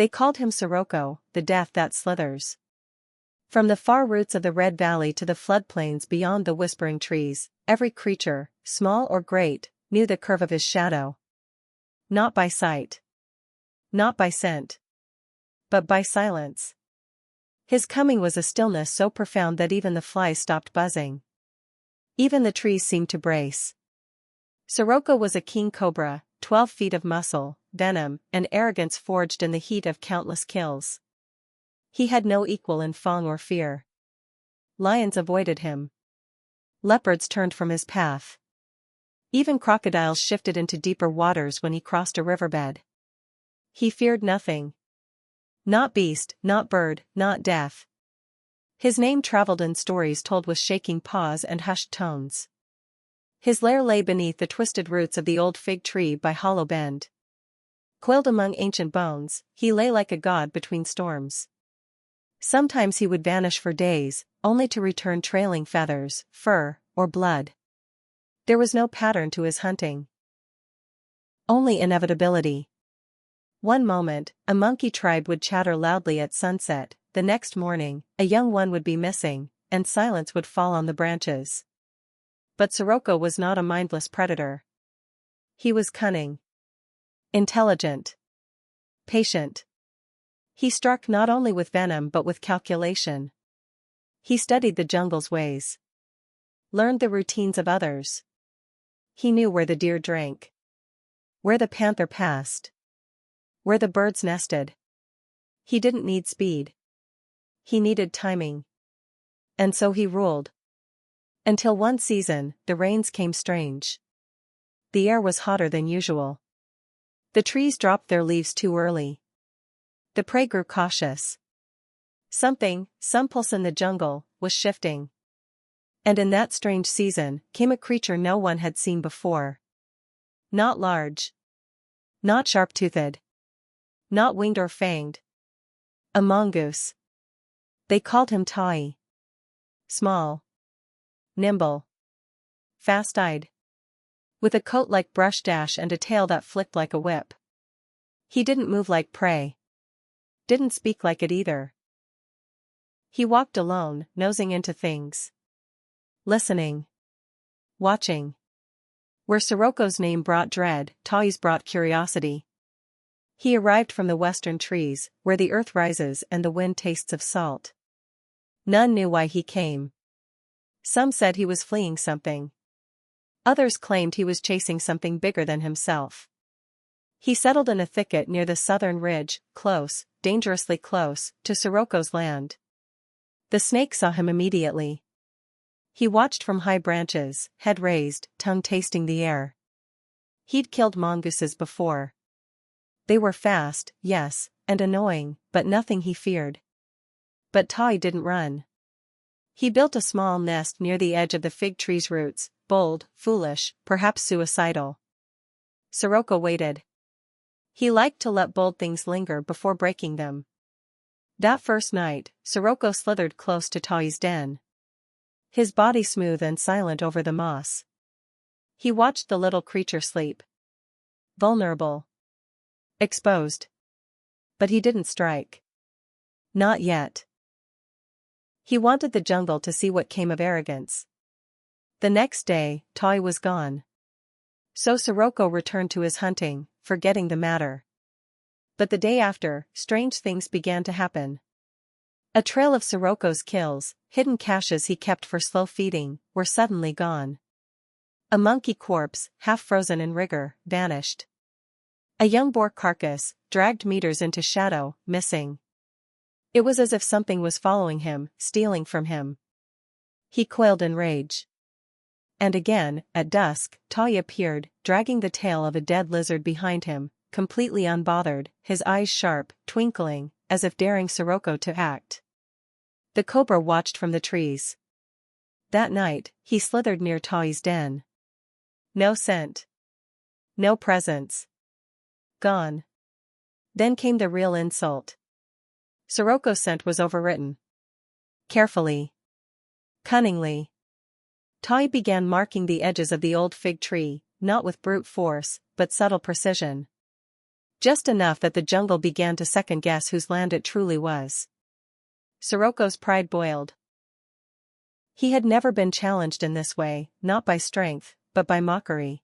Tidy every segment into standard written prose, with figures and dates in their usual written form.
They called him Siroko, the death that slithers. From the far roots of the Red Valley to the floodplains beyond the whispering trees, every creature, small or great, knew the curve of his shadow. Not by sight. Not by scent. But by silence. His coming was a stillness so profound that even the flies stopped buzzing. Even the trees seemed to brace. Siroko was a king cobra, 12 feet of muscle, venom, and arrogance forged in the heat of countless kills. He had no equal in fang or fear. Lions avoided him. Leopards turned from his path. Even crocodiles shifted into deeper waters when he crossed a riverbed. He feared nothing. Not beast, not bird, not death. His name traveled in stories told with shaking paws and hushed tones. His lair lay beneath the twisted roots of the old fig tree by Hollow Bend. Coiled among ancient bones, he lay like a god between storms. Sometimes he would vanish for days, only to return trailing feathers, fur, or blood. There was no pattern to his hunting. Only inevitability. One moment, a monkey tribe would chatter loudly at sunset, the next morning, a young one would be missing, and silence would fall on the branches. But Siroko was not a mindless predator. He was cunning. Intelligent. Patient. He struck not only with venom but with calculation. He studied the jungle's ways. Learned the routines of others. He knew where the deer drank. Where the panther passed. Where the birds nested. He didn't need speed. He needed timing. And so he ruled. Until one season, the rains came strange. The air was hotter than usual. The trees dropped their leaves too early. The prey grew cautious. Some pulse in the jungle, was shifting. And in that strange season, came a creature no one had seen before. Not large. Not sharp-toothed. Not winged or fanged. A mongoose. They called him Tawi. Small. Nimble. Fast-eyed. With a coat like brush dash and a tail that flicked like a whip. He didn't move like prey. Didn't speak like it either. He walked alone, nosing into things. Listening. Watching. Where Siroko's name brought dread, Tawi's brought curiosity. He arrived from the western trees, where the earth rises and the wind tastes of salt. None knew why he came. Some said he was fleeing something. Others claimed he was chasing something bigger than himself. He settled in a thicket near the southern ridge, close, dangerously close, to Siroko's land. The snake saw him immediately. He watched from high branches, head raised, tongue tasting the air. He'd killed mongooses before. They were fast, yes, and annoying, but nothing he feared. But Tawi didn't run. He built a small nest near the edge of the fig tree's roots, bold, foolish, perhaps suicidal. Siroko waited. He liked to let bold things linger before breaking them. That first night, Siroko slithered close to Tawi's den. His body smooth and silent over the moss. He watched the little creature sleep. Vulnerable. Exposed. But he didn't strike. Not yet. He wanted the jungle to see what came of arrogance. The next day, Tawi was gone. So Siroko returned to his hunting, forgetting the matter. But the day after, strange things began to happen. A trail of Siroko's kills, hidden caches he kept for slow feeding, were suddenly gone. A monkey corpse, half frozen in rigor, vanished. A young boar carcass, dragged meters into shadow, missing. It was as if something was following him, stealing from him. He quailed in rage. And again, at dusk, Tawi appeared, dragging the tail of a dead lizard behind him, completely unbothered, his eyes sharp, twinkling, as if daring Siroko to act. The cobra watched from the trees. That night, he slithered near Tawi's den. No scent. No presence. Gone. Then came the real insult. Siroko's scent was overwritten. Carefully. Cunningly. Tawi began marking the edges of the old fig tree, not with brute force, but subtle precision. Just enough that the jungle began to second-guess whose land it truly was. Siroko's pride boiled. He had never been challenged in this way, not by strength, but by mockery.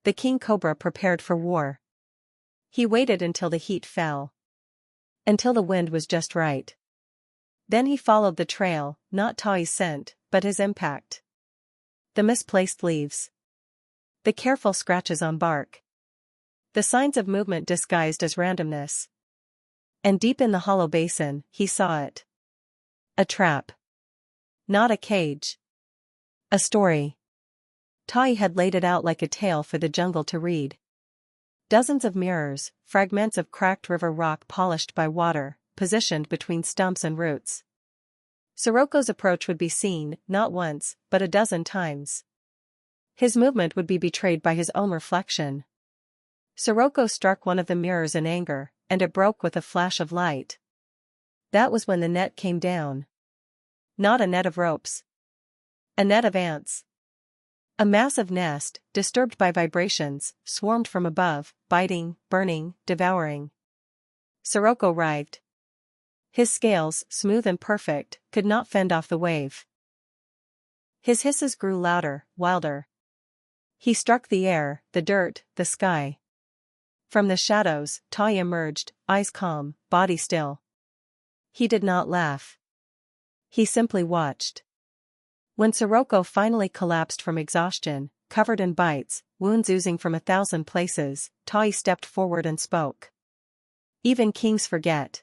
The king Cobra prepared for war. He waited until the heat fell. Until the wind was just right. Then he followed the trail, not Tawi's scent, but his impact. The misplaced leaves. The careful scratches on bark. The signs of movement disguised as randomness. And deep in the hollow basin, he saw it. A trap. Not a cage. A story. Tawi had laid it out like a tale for the jungle to read. Dozens of mirrors, fragments of cracked river rock polished by water, positioned between stumps and roots. Siroko's approach would be seen, not once, but a dozen times. His movement would be betrayed by his own reflection. Siroko struck one of the mirrors in anger, and it broke with a flash of light. That was when the net came down. Not a net of ropes. A net of ants. A massive nest, disturbed by vibrations, swarmed from above, biting, burning, devouring. Siroko writhed. His scales, smooth and perfect, could not fend off the wave. His hisses grew louder, wilder. He struck the air, the dirt, the sky. From the shadows, Tawi emerged, eyes calm, body still. He did not laugh. He simply watched. When Siroko finally collapsed from exhaustion, covered in bites, wounds oozing from 1,000 places, Tawi stepped forward and spoke. Even kings forget.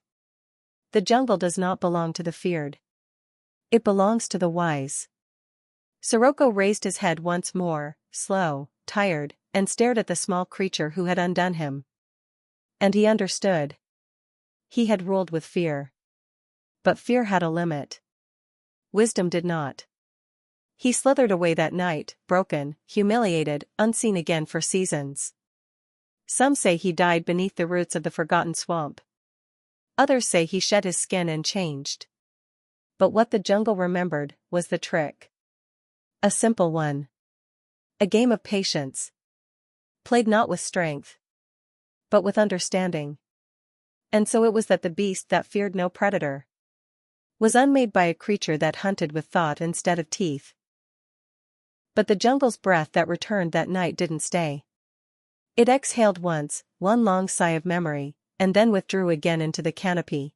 The jungle does not belong to the feared. It belongs to the wise. Siroko raised his head once more, slow, tired, and stared at the small creature who had undone him. And he understood. He had ruled with fear. But fear had a limit. Wisdom did not. He slithered away that night, broken, humiliated, unseen again for seasons. Some say he died beneath the roots of the forgotten swamp. Others say he shed his skin and changed. But what the jungle remembered was the trick. A simple one. A game of patience. Played not with strength, but with understanding. And so it was that the beast that feared no predator was unmade by a creature that hunted with thought instead of teeth. But the jungle's breath that returned that night didn't stay. It exhaled once, one long sigh of memory, and then withdrew again into the canopy.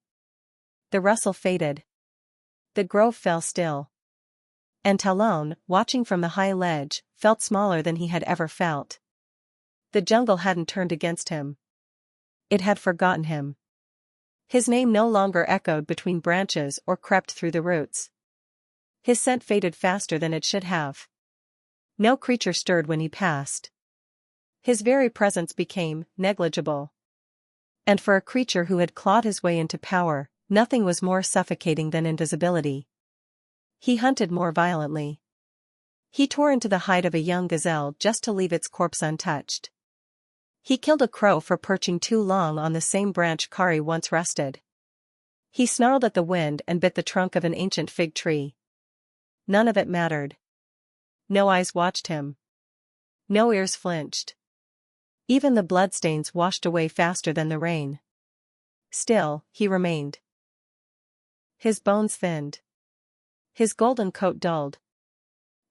The rustle faded. The grove fell still. And Talon, watching from the high ledge, felt smaller than he had ever felt. The jungle hadn't turned against him. It had forgotten him. His name no longer echoed between branches or crept through the roots. His scent faded faster than it should have. No creature stirred when he passed. His very presence became negligible. And for a creature who had clawed his way into power, nothing was more suffocating than invisibility. He hunted more violently. He tore into the hide of a young gazelle just to leave its corpse untouched. He killed a crow for perching too long on the same branch Kari once rested. He snarled at the wind and bit the trunk of an ancient fig tree. None of it mattered. No eyes watched him. No ears flinched. Even the bloodstains washed away faster than the rain. Still, he remained. His bones thinned. His golden coat dulled.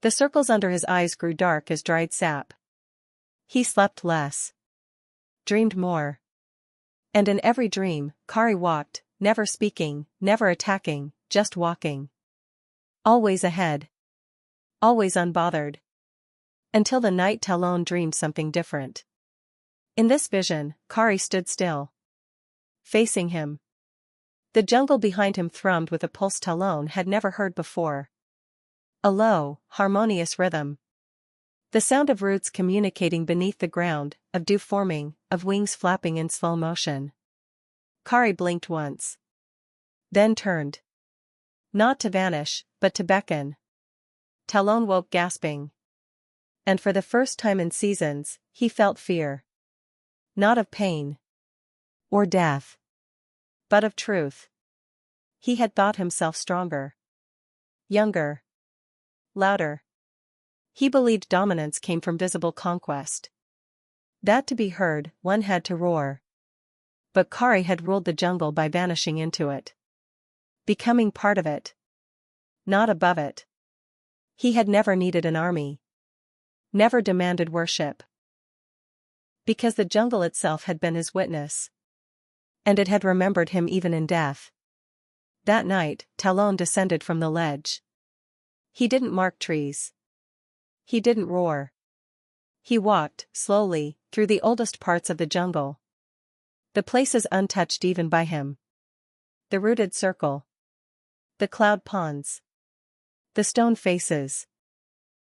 The circles under his eyes grew dark as dried sap. He slept less. Dreamed more. And in every dream, Kari walked, never speaking, never attacking, just walking. Always ahead. Always unbothered. Until the night Talon dreamed something different. In this vision, Kari stood still. Facing him. The jungle behind him thrummed with a pulse Talon had never heard before. A low, harmonious rhythm. The sound of roots communicating beneath the ground, of dew forming, of wings flapping in slow motion. Kari blinked once. Then turned. Not to vanish, but to beckon. Talon woke gasping. And for the first time in seasons, he felt fear. Not of pain. Or death. But of truth. He had thought himself stronger. Younger. Louder. He believed dominance came from visible conquest. That to be heard, one had to roar. but Kari had ruled the jungle by vanishing into it. Becoming part of it. Not above it. He had never needed an army. Never demanded worship. Because the jungle itself had been his witness. And it had remembered him even in death. That night, Talon descended from the ledge. He didn't mark trees. He didn't roar. He walked, slowly, through the oldest parts of the jungle. The places untouched even by him. The rooted circle. The cloud ponds. The stone faces.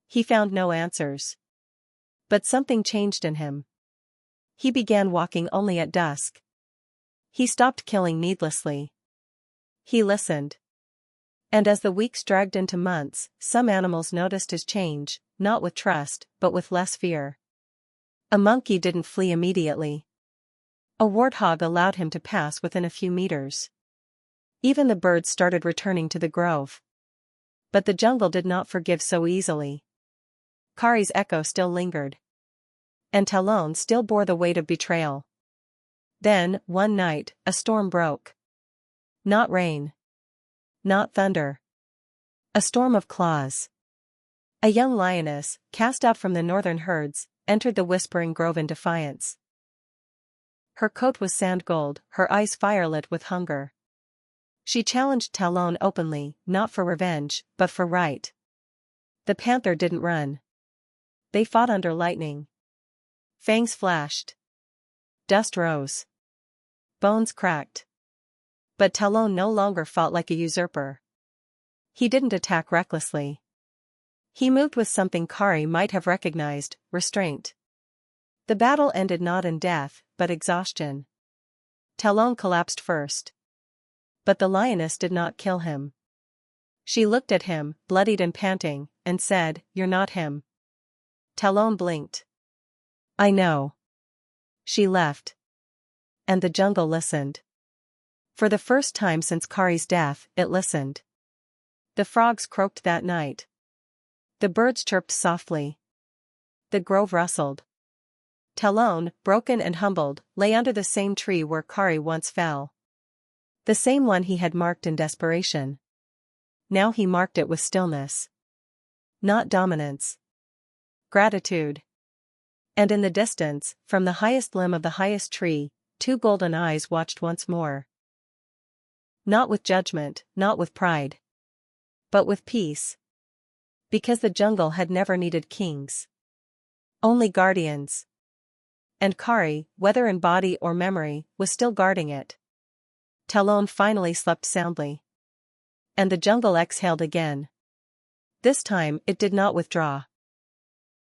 He found no answers. But something changed in him. He began walking only at dusk. He stopped killing needlessly. He listened. And as the weeks dragged into months, some animals noticed his change, not with trust, but with less fear. A monkey didn't flee immediately. A warthog allowed him to pass within a few meters. Even the birds started returning to the grove. But the jungle did not forgive so easily. Kari's echo still lingered. And Talon still bore the weight of betrayal. Then, one night, a storm broke. Not rain. Not thunder. A storm of claws. A young lioness, cast out from the northern herds, entered the whispering grove in defiance. Her coat was sand gold, her eyes firelit with hunger. She challenged Talon openly, not for revenge, but for right. The panther didn't run. They fought under lightning. Fangs flashed. Dust rose. Bones cracked. But Talon no longer fought like a usurper. He didn't attack recklessly. He moved with something Kari might have recognized, restraint. The battle ended not in death, but exhaustion. Talon collapsed first. But the lioness did not kill him. She looked at him, bloodied and panting, and said, "You're not him." Talon blinked. "I know." She left. And the jungle listened. For the first time since Kari's death, it listened. The frogs croaked that night. The birds chirped softly. The grove rustled. Talon, broken and humbled, lay under the same tree where Kari once fell. The same one he had marked in desperation. Now he marked it with stillness. Not dominance. Gratitude. And in the distance, from the highest limb of the highest tree, two golden eyes watched once more. Not with judgment, not with pride. But with peace. Because the jungle had never needed kings. Only guardians. And Kari, whether in body or memory, was still guarding it. Talon finally slept soundly. And the jungle exhaled again. This time it did not withdraw.